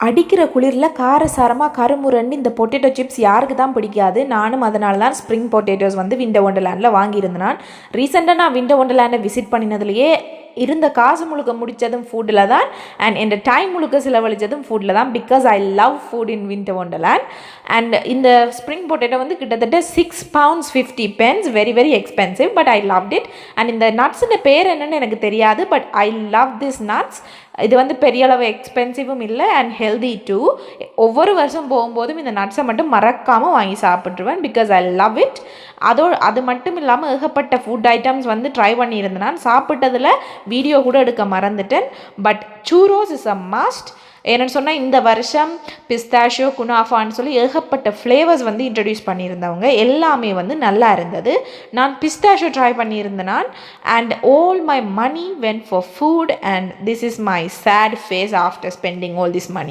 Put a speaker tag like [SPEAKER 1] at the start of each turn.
[SPEAKER 1] அடிக்கிற குளிரில் காரசாரமாக கருமுரண்டு இந்த பொட்டேட்டோ சிப்ஸ் யாருக்கு தான் பிடிக்காது. நானும் அதனால தான் ஸ்ப்ரிங் பொட்டேட்டோஸ் வந்து விண்டர் ஒண்டர்லேண்டில் வாங்கியிருந்தேன். நான் ரீசெண்டாக நான் விண்டர் ஒண்டர்லேண்டை விசிட் பண்ணினதுலேயே இருந்த காசு முழுக்க முடித்ததும் ஃபுட்டில் தான் அண்ட் என் டைம் முழுக்க செலவழித்ததும் ஃபுட்டில் தான். Because I love food in winter wonderland. And இந்த ஸ்ப்ரிங் பொட்டேட்டோ வந்து கிட்டத்தட்ட £6.50 very very expensive, but I loved it. And இந்த நட்ஸுடைய பேர் என்னன்னு எனக்கு தெரியாது, but I love this nuts. இது வந்து பெரிய அளவு எக்ஸ்பென்சிவும் இல்லை அண்ட் ஹெல்தி டூ. ஒவ்வொரு வருஷம் போகும்போதும் இந்த நட்ஸை மட்டும் மறக்காமல் வாங்கி சாப்பிட்ருவேன் பிகாஸ் ஐ லவ் இட். அது மட்டும் இல்லாமல் ஏகப்பட்ட ஃபுட் ஐட்டம்ஸ் வந்து ட்ரை பண்ணியிருந்தேன். நான் சாப்பிட்டதில் வீடியோ கூட எடுக்க மறந்துட்டேன். But சூரோஸ் is a must. என்னென்னு சொன்னால் இந்த வருஷம் பிஸ்தாஷியோ குனாஃபான்னு சொல்லி ஏகப்பட்ட ஃப்ளேவர்ஸ் வந்து இன்ட்ரடியூஸ் பண்ணியிருந்தவங்க. எல்லாமே வந்து நல்லா இருந்தது. நான் பிஸ்தாஷியோ ட்ரை பண்ணியிருந்தேன் நான். And all my money went for food and this is my sad face after spending all this money.